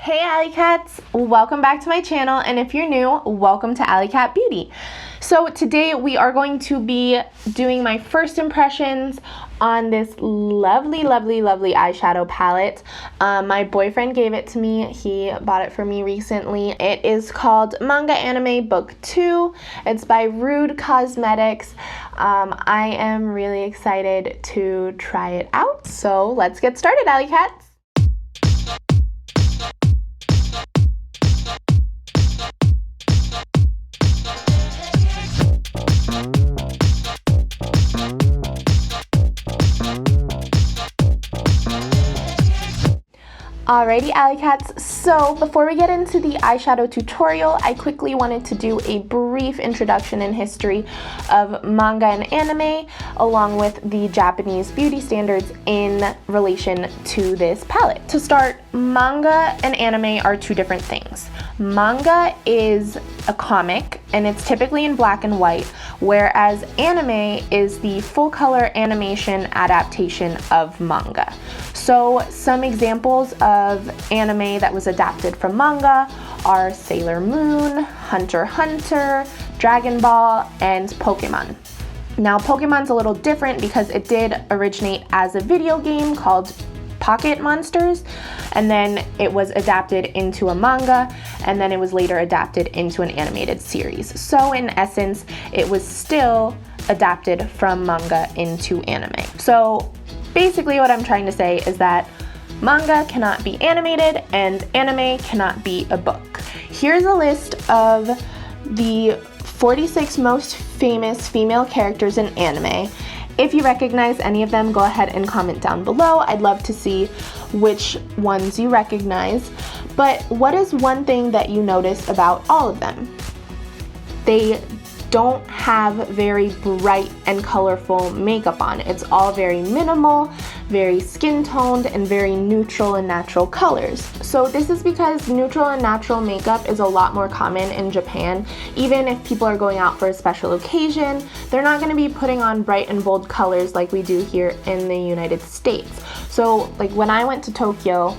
Hey AllyCats, welcome back to my channel, and if you're new, welcome to AllyCat Beauty. So today we are going to be doing my first impressions on this lovely eyeshadow palette. My boyfriend gave it to me. He bought it for me recently. It is called Manga Anime Book 2. It's by Rude Cosmetics. I am really excited to try it out. So let's get started, AllyCats. Alrighty AllyCats, so before we get into the eyeshadow tutorial, I quickly wanted to do a brief introduction and history of manga and anime, along with the Japanese beauty standards in relation to this palette. To start, manga and anime are two different things. Manga is a comic, and it's typically in black and white, whereas anime is the full color animation adaptation of manga. So some examples of anime that was adapted from manga are Sailor Moon, Hunter x Hunter, Dragon Ball, and Pokemon. Now Pokemon's a little different because it did originate as a video game called Pocket Monsters, and then it was adapted into a manga, and then it was later adapted into an animated series. So in essence, it was still adapted from manga into anime. So basically what I'm trying to say is that manga cannot be animated and anime cannot be a book. Here's a list of the 46 most famous female characters in anime. If you recognize any of them, go ahead and comment down below. I'd love to see which ones you recognize. But what is one thing that you notice about all of them? They don't have very bright and colorful makeup on. It's all very minimal, very skin toned, and very neutral and natural colors. So this is because neutral and natural makeup is a lot more common in Japan. Even if people are going out for a special occasion, they're not going to be putting on bright and bold colors like we do here in the United States. So like when I went to Tokyo,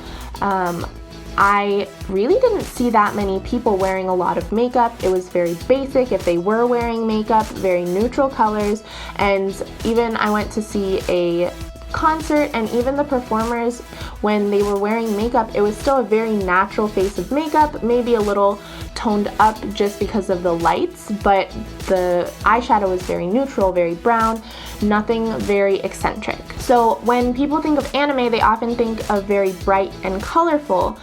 I really didn't see that many people wearing a lot of makeup. It was very basic. If they were wearing makeup, very neutral colors. And even I went to see a concert, and even the performers, when they were wearing makeup, it was still a very natural face of makeup, maybe a little toned up just because of the lights, but the eyeshadow was very neutral, very brown, nothing very eccentric. So when people think of anime, they often think of very bright and colorful,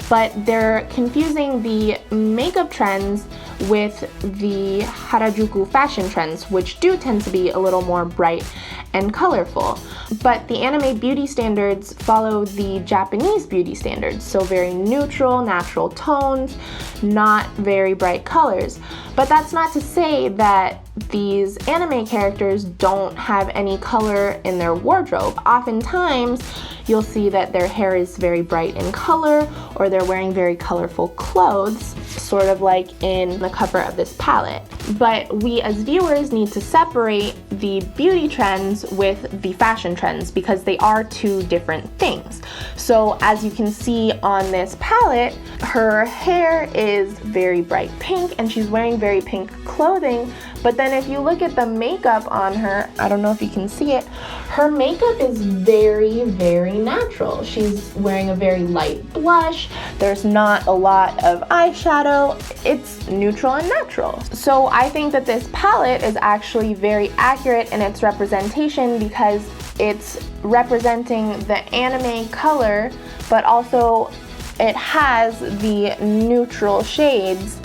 but they're confusing the makeup trends with the Harajuku fashion trends, which do tend to be a little more bright and colorful. But the anime beauty standards follow the Japanese beauty standards, so very neutral, natural tones, not very bright colors. But that's not to say that these anime characters don't have any color in their wardrobe. Oftentimes, you'll see that their hair is very bright in color, or they're wearing very colorful clothes, sort of like in the cover of this palette. But we as viewers need to separate the beauty trends with the fashion trends because they are two different things. So as you can see on this palette, her hair is very bright pink and she's wearing very pink clothing. But then if you look at the makeup on her, I don't know if you can see it, her makeup is very natural. She's wearing a very light blush. There's not a lot of eyeshadow. It's neutral and natural. So I think that this palette is actually very accurate in its representation because it's representing the anime color, but also it has the neutral shades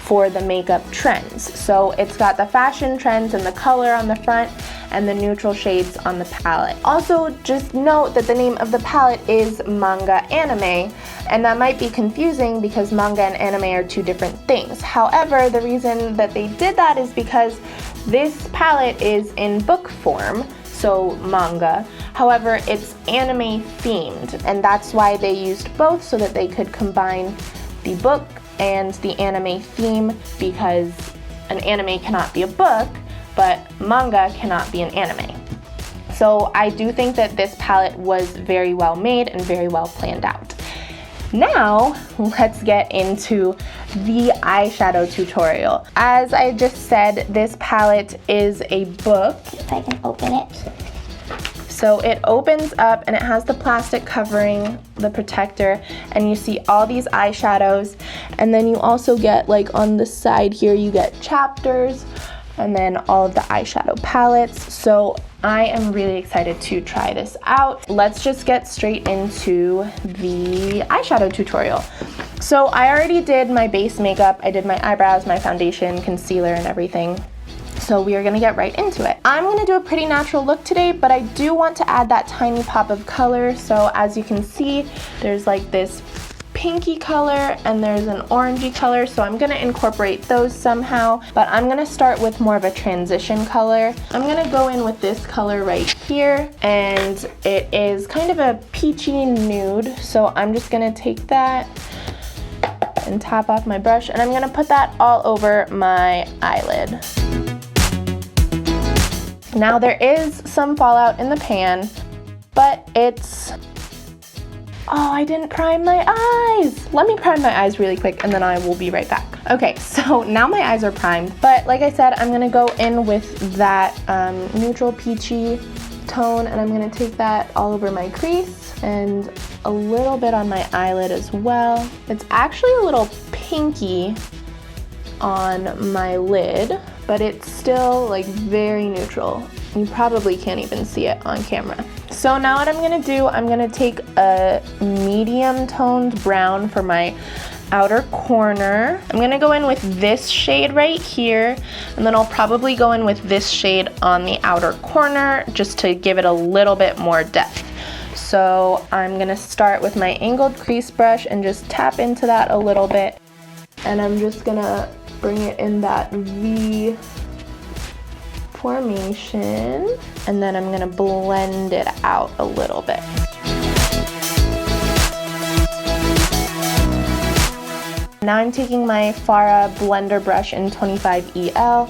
for the makeup trends. So it's got the fashion trends and the color on the front and the neutral shades on the palette. Also, just note that the name of the palette is Manga Anime, and that might be confusing because manga and anime are two different things. However, the reason that they did that is because this palette is in book form, so manga. However, it's anime themed, and that's why they used both so that they could combine the book and the anime theme, because an anime cannot be a book, but manga cannot be an anime. So I do think that this palette was very well made and very well planned out. now let's get into the eyeshadow tutorial. As I just said, this palette is a book. If I can open it. So it opens up and it has the plastic covering, the protector, and you see all these eyeshadows. And then you also get, like on the side here, you get chapters and then all of the eyeshadow palettes. So I am really excited to try this out. Let's just get straight into the eyeshadow tutorial. So I already did my base makeup. I did my eyebrows, my foundation, concealer, and everything. So we are gonna get right into it. I'm gonna do a pretty natural look today, but I do want to add that tiny pop of color. So as you can see, there's like this pinky color and there's an orangey color. So I'm gonna incorporate those somehow, but I'm gonna start with more of a transition color. I'm gonna go in with this color right here, and it is kind of a peachy nude. So I'm just gonna take that and tap off my brush, and I'm gonna put that all over my eyelid. Now there is some fallout in the pan, but it's, oh, I didn't prime my eyes. Let me prime my eyes really quick and then I will be right back. Okay, so now my eyes are primed, but like I said, I'm gonna go in with that neutral peachy tone, and I'm gonna take that all over my crease and a little bit on my eyelid as well. It's actually a little pinky on my lid, but it's still like very neutral. You probably can't even see it on camera. So now what I'm gonna do, I'm gonna take a medium toned brown for my outer corner. I'm gonna go in with this shade right here, and then I'll probably go in with this shade on the outer corner just to give it a little bit more depth. So I'm gonna start with my angled crease brush and just tap into that a little bit, and I'm just gonna bring it in that V formation, and then I'm gonna blend it out a little bit. Now I'm taking my Farah blender brush in 25EL,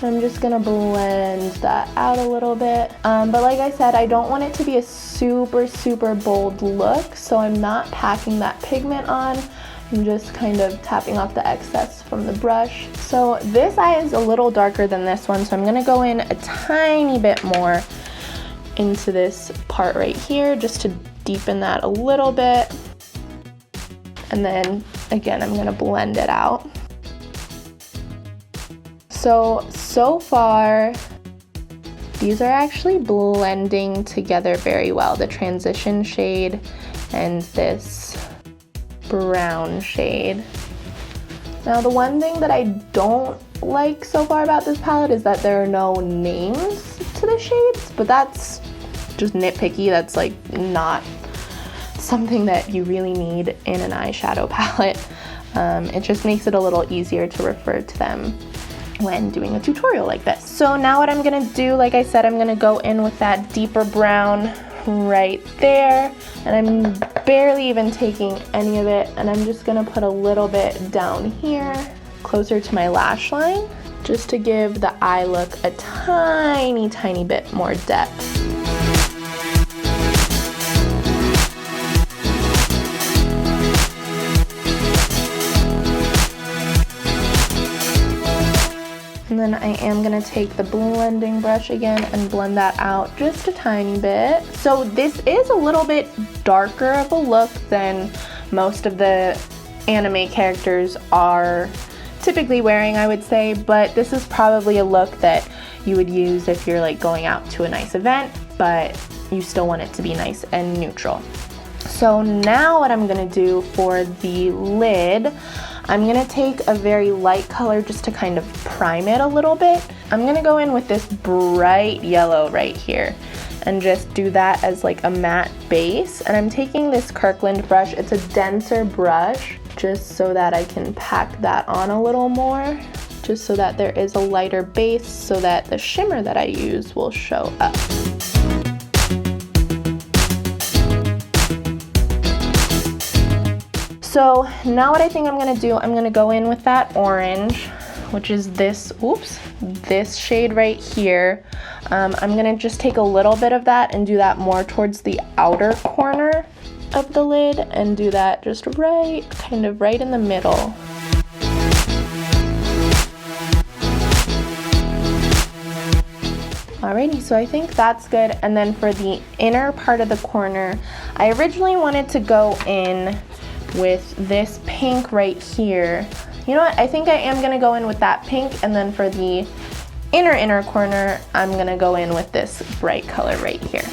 and I'm just gonna blend that out a little bit. But like I said, I don't want it to be a super bold look, so I'm not packing that pigment on. I'm just kind of tapping off the excess from the brush. So this eye is a little darker than this one, so I'm gonna go in a tiny bit more into this part right here just to deepen that a little bit. And then again, I'm gonna blend it out. So far, these are actually blending together very well, the transition shade and this brown shade. Now the one thing that I don't like so far about this palette is that there are no names to the shades, but that's just nitpicky. That's like not something that you really need in an eyeshadow palette. It just makes it a little easier to refer to them when doing a tutorial like this. So now what I'm gonna do, like I said, I'm gonna go in with that deeper brown right there, and I'm barely even taking any of it, and I'm just gonna put a little bit down here closer to my lash line just to give the eye look a tiny bit more depth. And then I am gonna take the blending brush again and blend that out just a tiny bit. So this is a little bit darker of a look than most of the anime characters are typically wearing, I would say, but this is probably a look that you would use if you're like going out to a nice event, but you still want it to be nice and neutral. So now what I'm gonna do for the lid, I'm gonna take a very light color just to kind of prime it a little bit. I'm gonna go in with this bright yellow right here and just do that as like a matte base. And I'm taking this Kirkland brush. It's a denser brush just so that I can pack that on a little more, just so that there is a lighter base so that the shimmer that I use will show up. So now what I think I'm gonna do, I'm gonna go in with that orange, which is this, this shade right here. I'm gonna just take a little bit of that and do that more towards the outer corner. of the lid and do that just right, kind of right in the middle. Alrighty, so I think that's good. And then for the inner part of the corner, I originally wanted to go in with this pink right here. You know what, I think I am gonna go in with that pink, and then for the inner corner, I'm gonna go in with this bright color right here.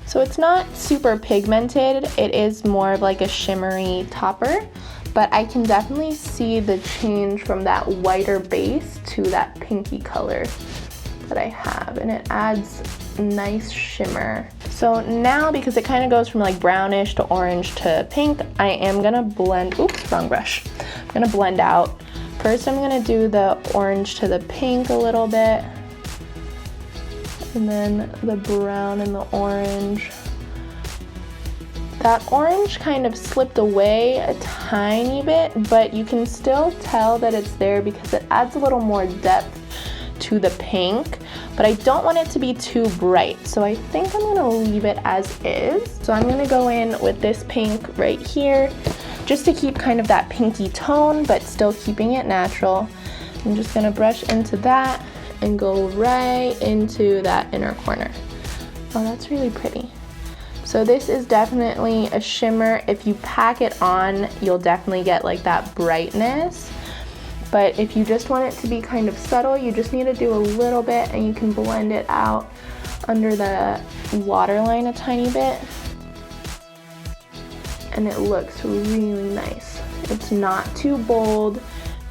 So it's not super pigmented, it is more of like a shimmery topper, but I can definitely see the change from that whiter base to that pinky color that I have, and it adds nice shimmer. So now, because it kind of goes from like brownish to orange to pink, I am gonna blend, oops, wrong brush. I'm gonna blend out. First I'm gonna do the orange to the pink a little bit, and then the brown and the orange. That orange kind of slipped away a tiny bit, but you can still tell that it's there because it adds a little more depth to the pink, but I don't want it to be too bright, so I think I'm gonna leave it as is. So I'm gonna go in with this pink right here, just to keep kind of that pinky tone, but still keeping it natural. I'm just gonna brush into that and go right into that inner corner. Oh, that's really pretty. So this is definitely a shimmer. If you pack it on, you'll definitely get like that brightness. But if you just want it to be kind of subtle, you just need to do a little bit, and you can blend it out under the waterline a tiny bit. And it looks really nice. It's not too bold.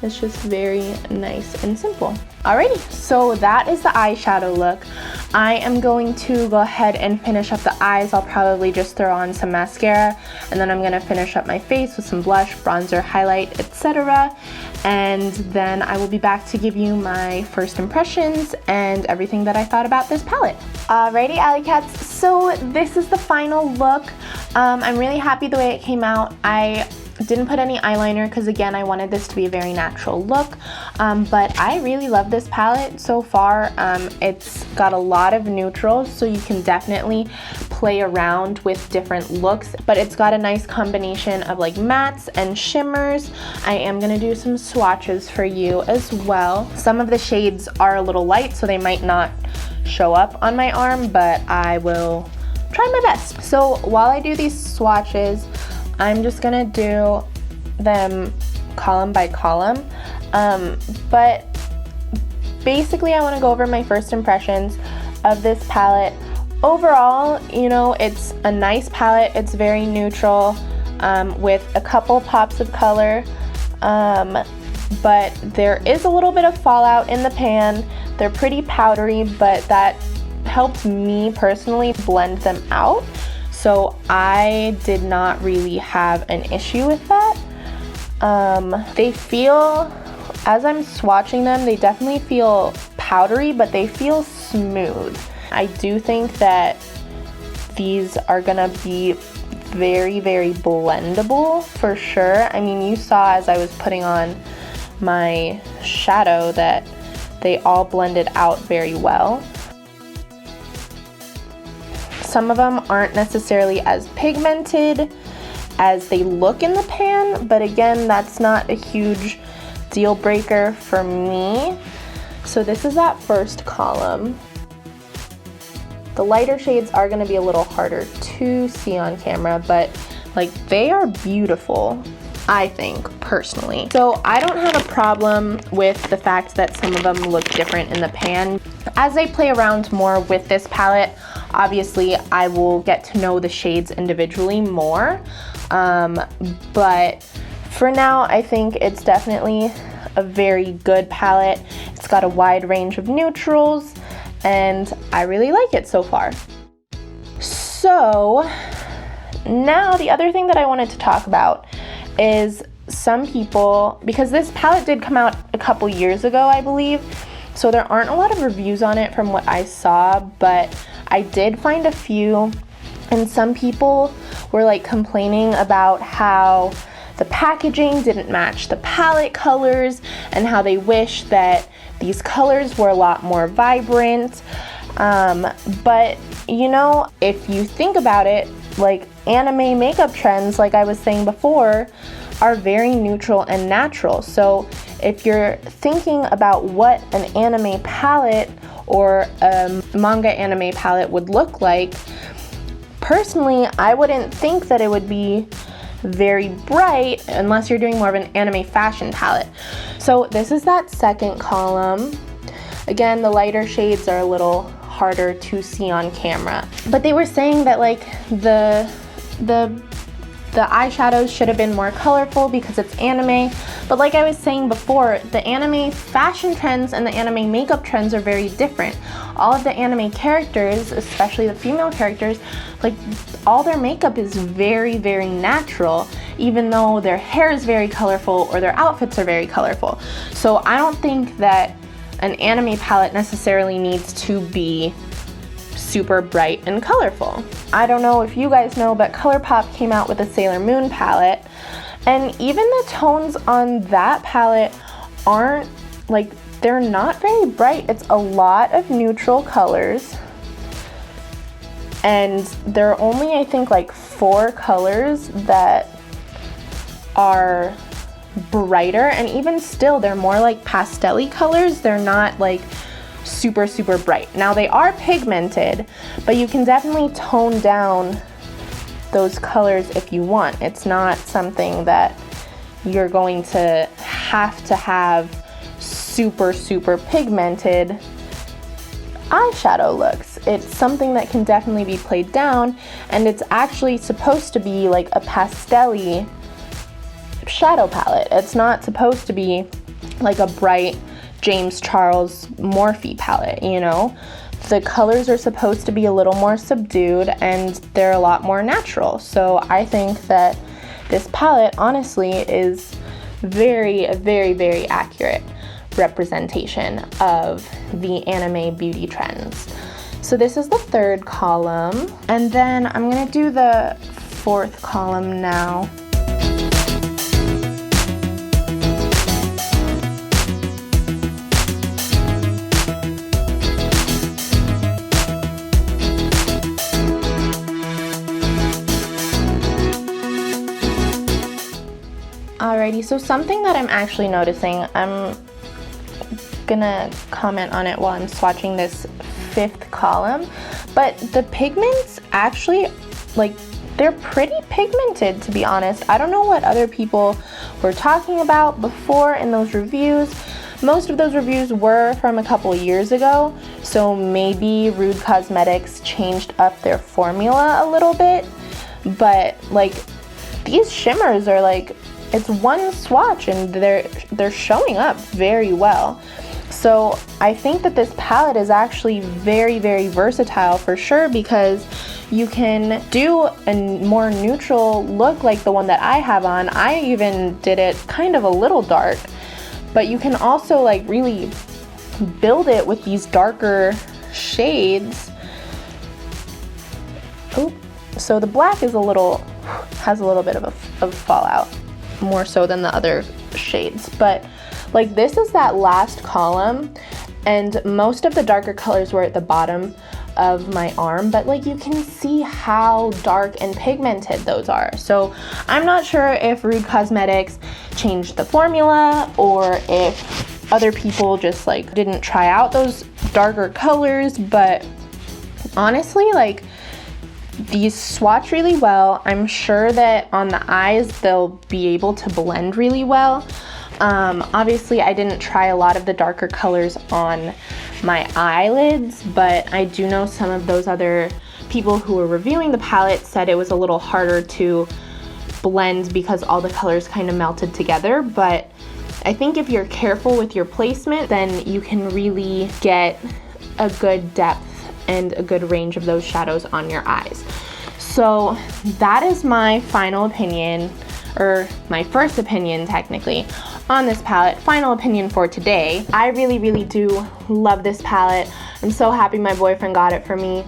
It's just very nice and simple. Alrighty, so that is the eyeshadow look. I am going to go ahead and finish up the eyes. I'll probably just throw on some mascara, and then I'm gonna finish up my face with some blush, bronzer, highlight, etc. And then I will be back to give you my first impressions and everything that I thought about this palette. Alrighty, AllyCats, so this is the final look. I'm really happy the way it came out. I didn't put any eyeliner because, again, I wanted this to be a very natural look, but I really love this palette so far. It's got a lot of neutrals, so you can definitely play around with different looks, but it's got a nice combination of like mattes and shimmers. I am gonna do some swatches for you as well. Some of the shades are a little light, so they might not show up on my arm, but I will try my best. So while I do these swatches, I'm just gonna do them column by column, but basically I want to go over my first impressions of this palette. Overall, you know, it's a nice palette. It's very neutral, with a couple pops of color, but there is a little bit of fallout in the pan. They're pretty powdery, but that helped me personally blend them out. So I did not really have an issue with that. They feel, as I'm swatching them, they definitely feel powdery, but they feel smooth. I do think that these are gonna be very, very blendable for sure. I mean, you saw as I was putting on my shadow that they all blended out very well. Some of them aren't necessarily as pigmented as they look in the pan, but again, that's not a huge deal breaker for me. So this is that first column. The lighter shades are going to be a little harder to see on camera, but like they are beautiful, I think, personally. So I don't have a problem with the fact that some of them look different in the pan. As I play around more with this palette, obviously I will get to know the shades individually more, but for now I think it's definitely a very good palette. It's got a wide range of neutrals and I really like it so far. So now the other thing that I wanted to talk about is some people, because this palette did come out a couple years ago, I believe, so there aren't a lot of reviews on it from what I saw, but I did find a few, and some people were like complaining about how the packaging didn't match the palette colors and how they wish that these colors were a lot more vibrant, but you know, if you think about it, like anime makeup trends, like I was saying before, are very neutral and natural. So if you're thinking about what an anime palette or a manga anime palette would look like, personally, I wouldn't think that it would be very bright unless you're doing more of an anime fashion palette. So this is that second column. Again, the lighter shades are a little harder to see on camera. But they were saying that like the eyeshadows should have been more colorful because it's anime. But like I was saying before, the anime fashion trends and the anime makeup trends are very different. All of the anime characters, especially the female characters, like all their makeup is very, very natural, even though their hair is very colorful or their outfits are very colorful. So I don't think that an anime palette necessarily needs to be super bright and colorful. I don't know if you guys know, but ColourPop came out with a Sailor Moon palette, and even the tones on that palette aren't, like, they're not very bright. It's a lot of neutral colors, and there are only, I think, like 4 colors that are brighter, and even still they're more like pastel-y colors. They're not like super, super bright. Now they are pigmented, but you can definitely tone down those colors if you want. It's not something that you're going to have super, super pigmented eyeshadow looks. It's something that can definitely be played down, and it's actually supposed to be like a pastel-y shadow palette. It's not supposed to be like a bright James Charles Morphe palette, you know? The colors are supposed to be a little more subdued and they're a lot more natural. So I think that this palette honestly is very, very, very accurate representation of the anime beauty trends. So this is the third column, and then I'm gonna do the fourth column now. Alrighty, so something that I'm actually noticing, I'm gonna comment on it while I'm swatching this fifth column, but the pigments actually, like, they're pretty pigmented, to be honest. I don't know what other people were talking about before in those reviews. Most of those reviews were from a couple years ago, so maybe Rude Cosmetics changed up their formula a little bit, but like these shimmers are like, it's one swatch and they're showing up very well. So I think that this palette is actually very, very versatile for sure, because you can do a more neutral look like the one that I have on. I even did it kind of a little dark, but you can also like really build it with these darker shades. Oh, so the black is has a little bit of fallout, more so than the other shades, but like this is that last column, and most of the darker colors were at the bottom of my arm, but like you can see how dark and pigmented those are. So I'm not sure if Rude Cosmetics changed the formula or if other people just like didn't try out those darker colors, but honestly, like, these swatch really well. I'm sure that on the eyes they'll be able to blend really well. Obviously I didn't try a lot of the darker colors on my eyelids, but I do know some of those other people who were reviewing the palette said it was a little harder to blend because all the colors kind of melted together. But I think if you're careful with your placement, then you can really get a good depth and a good range of those shadows on your eyes. So that is my final opinion, or my first opinion technically, on this palette. Final opinion for today. I really, really do love this palette. I'm so happy my boyfriend got it for me.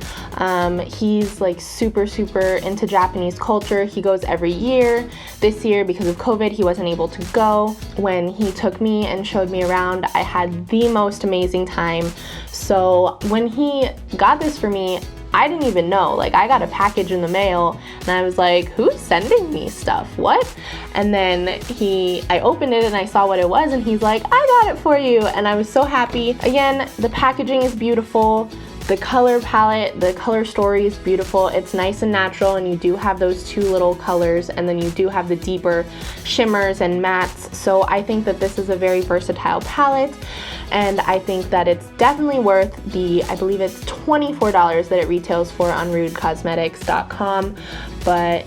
He's like super, super into Japanese culture. He goes every year. This year, because of COVID, he wasn't able to go. When he took me and showed me around, I had the most amazing time. So when he got this for me, I didn't even know. Like, I got a package in the mail and I was like, who's sending me stuff? What? And then I opened it and I saw what it was, and he's like, I got it for you. And I was so happy. Again, the packaging is beautiful. The color palette, the color story is beautiful. It's nice and natural, and you do have those two little colors, and then you do have the deeper shimmers and mattes. So I think that this is a very versatile palette, and I think that it's definitely worth the, I believe it's $24 that it retails for on rudecosmetics.com. But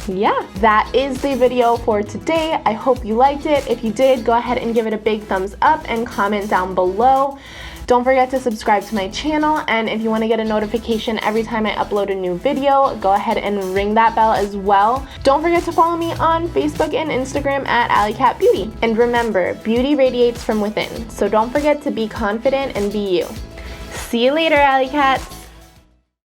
yeah, that is the video for today. I hope you liked it. If you did, go ahead and give it a big thumbs up and comment down below. Don't forget to subscribe to my channel, and if you want to get a notification every time I upload a new video, go ahead and ring that bell as well. Don't forget to follow me on Facebook and Instagram at AllyCat Beauty. And remember, beauty radiates from within, so don't forget to be confident and be you. See you later, AllyCats!